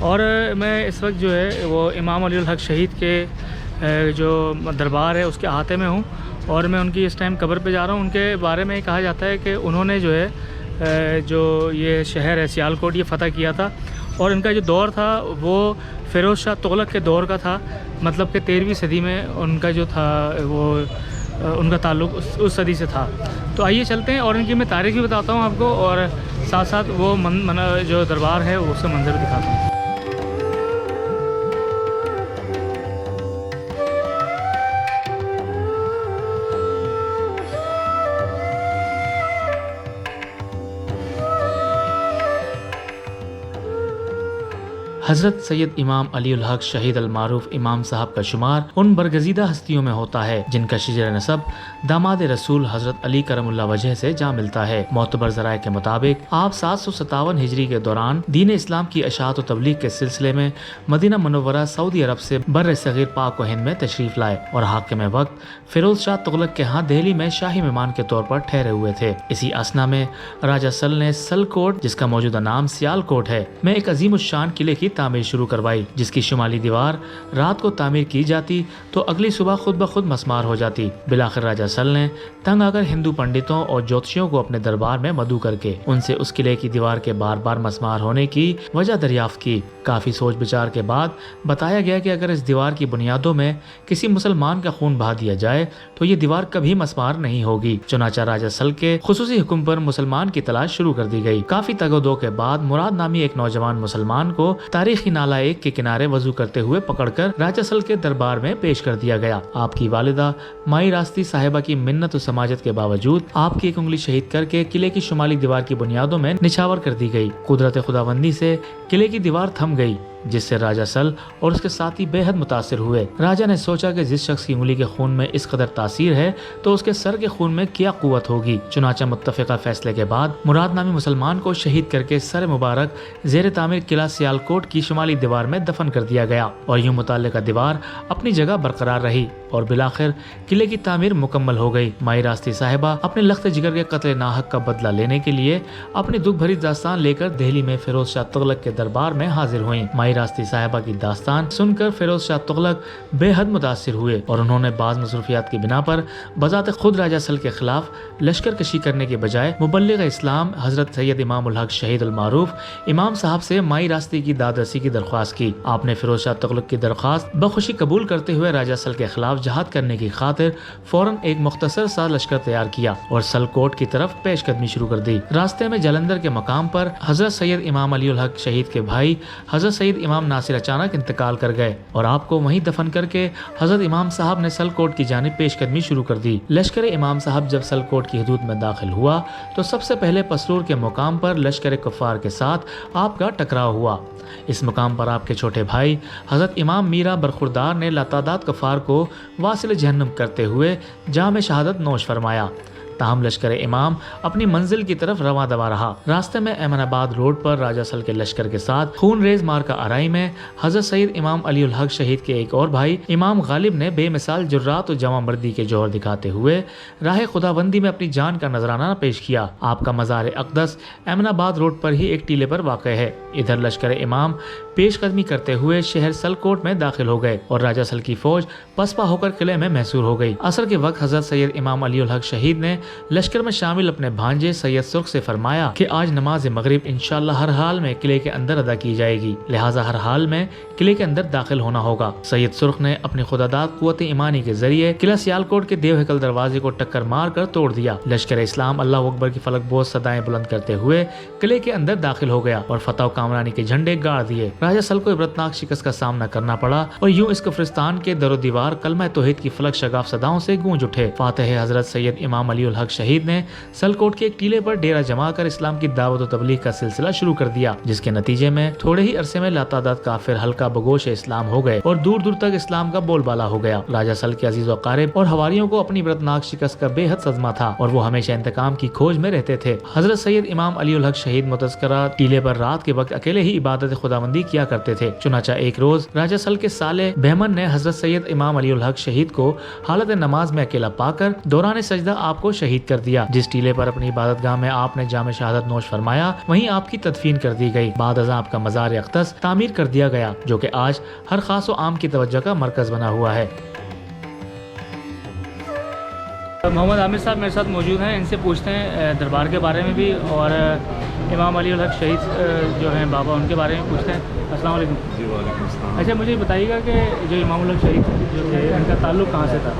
اور میں اس وقت جو ہے وہ امام علی الحق شہید کے جو دربار ہے اس کے احاطے میں ہوں، اور میں ان کی اس ٹائم قبر پہ جا رہا ہوں۔ ان کے بارے میں کہا جاتا ہے کہ انہوں نے جو ہے جو یہ شہر ہے سیالکوٹ یہ فتح کیا تھا، اور ان کا جو دور تھا وہ فیروز شاہ تغلق کے دور کا تھا، مطلب کہ 13ویں صدی میں ان کا جو تھا وہ ان کا تعلق اس صدی سے تھا۔ تو آئیے چلتے ہیں اور ان کی میں تاریخ بھی بتاتا ہوں آپ کو، اور ساتھ ساتھ وہ جو دربار ہے اس کا منظر بھی دکھاتا ہوں۔ حضرت سید امام علی الحق شہید المعروف امام صاحب کا شمار ان برگزیدہ ہستیوں میں ہوتا ہے جن کا شجر نسب داماد رسول حضرت علی کرم اللہ وجہ سے جا ملتا ہے۔ معتبر ذرائع کے مطابق آپ 757 ہجری کے دوران دین اسلام کی اشاعت و تبلیغ کے سلسلے میں مدینہ منورہ سعودی عرب سے بر صغیر پاک و ہند میں تشریف لائے، اور حاکم وقت فیروز شاہ تغلق کے ہاں دہلی میں شاہی مہمان کے طور پر ٹھہرے ہوئے تھے۔ اسی اثنا میں راجہ سل نے سلکوٹ، جس کا موجودہ نام سیالکوٹ ہے، میں ایک عظیم الشان قلعے کی تعمیر شروع کروائی، جس کی شمالی دیوار رات کو تعمیر کی جاتی تو اگلی صبح خود بخود مسمار ہو جاتی۔ بلاخر راجہ سل نے تنگ آ کر ہندو پنڈتوں اور جوتشیوں کو اپنے دربار میں مدعو کر کے ان سے اس قلعے کی دیوار کے بار بار مسمار ہونے کی وجہ دریافت کی۔ کافی سوچ بچار کے بعد بتایا گیا کہ اگر اس دیوار کی بنیادوں میں کسی مسلمان کا خون بہا دیا جائے تو یہ دیوار کبھی مسمار نہیں ہوگی۔ چنانچہ راجہ سل کے خصوصی حکم پر مسلمان کی تلاش شروع کر دی گئی۔ کافی تگ و دو کے بعد مراد نامی ایک نوجوان مسلمان کو تاریخی نالہ ایک کے کنارے وضو کرتے ہوئے پکڑ کر راجہ سل کے دربار میں پیش کر دیا گیا۔ آپ کی والدہ مائی راستی صاحبہ کی منت و سماجت کے باوجود آپ کی ایک انگلی شہید کر کے قلعے کی شمالی دیوار کی بنیادوں میں نچھاور کر دی گئی۔ قدرت خداوندی سے قلعے کی دیوار تھم گئی، جس سے راجہ سل اور اس کے ساتھی بے حد متاثر ہوئے۔ راجہ نے سوچا کہ جس شخص کی انگلی کے خون میں اس قدر تاثیر ہے تو اس کے سر کے خون میں کیا قوت ہوگی۔ چنانچہ متفقہ فیصلے کے بعد مراد نامی مسلمان کو شہید کر کے سر مبارک زیر تعمیر قلعہ سیالکوٹ کی شمالی دیوار میں دفن کر دیا گیا، اور یوں متعلقہ دیوار اپنی جگہ برقرار رہی، اور بلاخر قلعے کی تعمیر مکمل ہو گئی۔ مائی راستی صاحبہ اپنے لخت جگر کے قتل ناحق کا بدلہ لینے کے لیے اپنی دکھ بھری داستان لے کر دہلی میں فیروز شاہ تغلق کے دربار میں حاضر ہوئیں۔ مائی راستی صاحبہ کی داستان سن کر فیروز شاہ تغلق بے حد متاثر ہوئے، اور انہوں نے بعض مصروفیات کی بنا پر بذات خود راجہ سل کے خلاف لشکر کشی کرنے کے بجائے مبلغ اسلام حضرت سید امام الحق شہید المعروف امام صاحب سے مائی راستی کی داد رسی کی درخواست کی۔ آپ نے فیروز شاہ تغلق کی درخواست بخوشی قبول کرتے ہوئے راجہ سل کے خلاف جہاد کرنے کی خاطر فوراً ایک مختصر سا لشکر تیار کیا اور سلکوٹ کی طرف پیش قدمی شروع کر دی۔ راستے میں جلندر کے مقام پر حضرت سید امام علی الحق شہید کے بھائی حضرت سید امام ناصر اچانک انتقال کر گئے، اور آپ کو وہیں دفن کر کے حضرت امام صاحب نے سلکوٹ کی جانب پیش قدمی شروع کر دی۔ لشکر امام صاحب جب سلکوٹ کی حدود میں داخل ہوا تو سب سے پہلے پسرور کے مقام پر لشکر کفار کے ساتھ آپ کا ٹکراؤ ہوا۔ اس مقام پر آپ کے چھوٹے بھائی حضرت امام میرا برخوردار نے لاتعداد کفار کو واصل جہنم کرتے ہوئے جام شہادت نوش فرمایا۔ تاہم لشکر امام اپنی منزل کی طرف رواں دوا رہا۔ راستے میں ایمن آباد روڈ پر راجہ سل کے لشکر کے ساتھ خون ریز مارکا آرائی میں حضرت سید امام علی الحق شہید کے ایک اور بھائی امام غالب نے بے مثال جرات و جواں مردی کے جوہر دکھاتے ہوئے راہ خداوندی میں اپنی جان کا نذرانہ پیش کیا۔ آپ کا مزار اقدس ایمن آباد روڈ پر ہی ایک ٹیلے پر واقع ہے۔ ادھر لشکر امام پیش قدمی کرتے ہوئے شہر سلکوٹ میں داخل ہو گئے، اور راجہ سل کی فوج پسپا ہو کر قلعے میں محصور ہو گئی۔ عصر کے وقت حضرت سید امام علی الحق شہید نے لشکر میں شامل اپنے بھانجے سید سرخ سے فرمایا کہ آج نماز مغرب انشاءاللہ ہر حال میں قلعے کے اندر ادا کی جائے گی، لہٰذا ہر حال میں قلعے کے اندر داخل ہونا ہوگا۔ سید سرخ نے اپنی خداداد قوت ایمانی کے ذریعے قلعہ سیالکوٹ کے دیو ہیکل دروازے کو ٹکر مار کر توڑ دیا۔ لشکر اسلام اللہ اکبر کی فلک بوز صدائیں بلند کرتے ہوئے قلعے کے اندر داخل ہو گیا اور فتح و کامرانی کے جھنڈے گاڑ دیے۔ راجہ سل کو عبرتناک شکست کا سامنا کرنا پڑا، اور یوں اس کفرستان کے در و دیوار کلمہ توحید کی فلک شگاف صداؤں سے گونج اٹھے۔ فاتح حضرت سید امام علی الحق الحق شہید نے سلکوٹ کے ایک ٹیلے پر ڈیرا جما کر اسلام کی دعوت و تبلیغ کا سلسلہ شروع کر دیا، جس کے نتیجے میں تھوڑے ہی عرصے میں لاتعداد کافر ہلکا بگوش اسلام ہو گئے اور دور دور تک اسلام کا بول بالا ہو گیا۔ راجہ سل کے عزیز و اقارب اور حواریوں کو اپنی عبرتناک شکست کا بے حد صدمہ تھا اور وہ ہمیشہ انتقام کی کھوج میں رہتے تھے۔ حضرت سید امام علی الحق شہید متذکرہ ٹیلے پر رات کے وقت اکیلے ہی عبادت خداوندی کیا کرتے تھے۔ چنانچہ ایک روز راجہ سل کے صالح بہمن نے حضرت سید امام علی الحق شہید کو حالت نماز میں اکیلا پا کر دوران سجدہ آپ کو شہید کر دیا۔ جس ٹیلے پر اپنی عبادت گاہ میں آپ نے جام شہادت نوش فرمایا، وہیں آپ کی تدفین کر دی گئی۔ بعد ازاں آپ کا مزار اقدس تعمیر کر دیا گیا، جو کہ آج ہر خاص و عام کی توجہ کا مرکز بنا ہوا ہے۔ محمد عامر صاحب میرے ساتھ موجود ہیں، ان سے پوچھتے ہیں دربار کے بارے میں بھی اور امام علی الحق شہید جو ہیں بابا، ان کے بارے میں پوچھتے ہیں۔ السلام علیکم۔ جی وعلیکم السلام۔ اچھا مجھے بتائیے گا کہ جو امام الحق شہید جو تھے ان کا تعلق کہاں سے تھا؟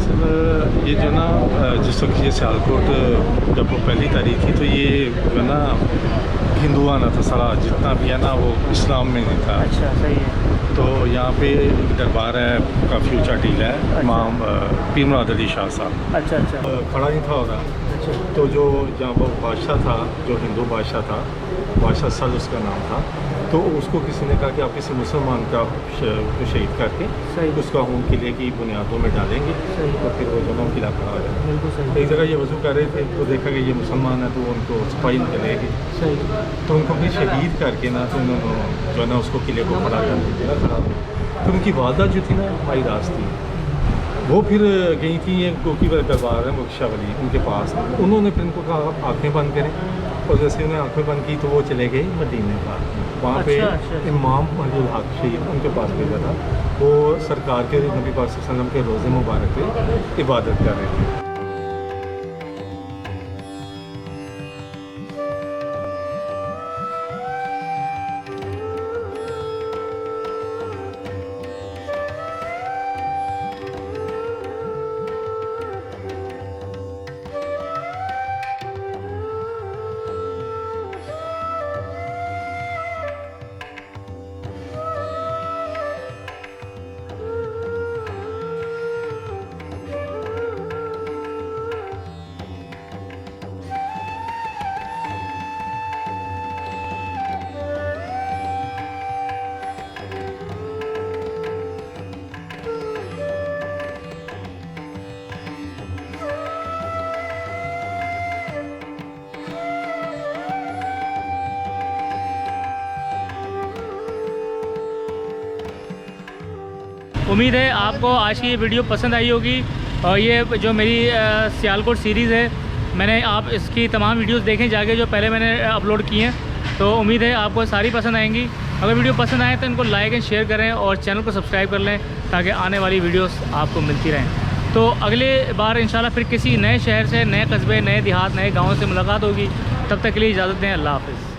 سر یہ جو نا جس وقت یہ سیالکوٹ جب وہ پہلی تاریخ تھی تو یہ جو نا ہندوانہ تھا سارا، جتنا بھی ہے نا وہ اسلام میں نہیں تھا۔ اچھا صحیح ہے۔ تو یہاں پہ ایک دربار ہے، کافی اونچا ٹیلا ہے، امام پیر مراد علی شاہ صاحب۔ اچھا اچھا کھڑا نہیں تھا ہو رہا، تو جو جہاں وہ بادشاہ تھا، جو ہندو بادشاہ تھا، بادشاہ سل اس کا نام تھا، تو اس کو کسی نے کہا کہ آپ کسی مسلمان کا شہید کر کے اس کا خون قلعے کی بنیادوں میں ڈالیں گے تو پھر وہ جو قلعہ کھڑا ہو جائے گا۔ ایک جگہ یہ وضو کر رہے تھے تو دیکھا کہ یہ مسلمان ہے، تو ان کو سپاہی نکلے گی، تو ان کو پھر شہید کر کے نا تو انہوں نے جو ہے نا اس کو قلعے کو کھڑا کر دیا کھڑا۔ تو ان کی والدہ جو تھی نا مائی راز تھی، وہ پھر گئی تھی یہ کوکی دربار ہے مکشا ولی ان کے پاس، انہوں نے پھر ان کو کہا آپ آنکھیں بند کریں، اور جیسے انہیں آنکھیں بند کی تو وہ چلے گئے مدینے پاس، وہاں پہ امام علی الحق شہید ان کے پاس بھیجا تھا، وہ سرکار کے نبی پاک صلی اللہ علیہ وسلم کے روزے مبارک پہ عبادت کر رہے تھے۔ امید ہے آپ کو آج کی یہ ویڈیو پسند آئی ہوگی، اور یہ جو میری سیالکوٹ سیریز ہے، میں نے آپ اس کی تمام ویڈیوز دیکھیں جا کے جو پہلے میں نے اپلوڈ کی ہیں، تو امید ہے آپ کو ساری پسند آئیں گی۔ اگر ویڈیو پسند آئے تو ان کو لائک اینڈ شیئر کریں اور چینل کو سبسکرائب کر لیں تاکہ آنے والی ویڈیوز آپ کو ملتی رہیں۔ تو اگلے بار انشاءاللہ پھر کسی نئے شہر سے، نئے قصبے، نئے دیہات، نئے گاؤں سے ملاقات ہوگی۔ تب تک کے لیے اجازت دیں، اللہ حافظ۔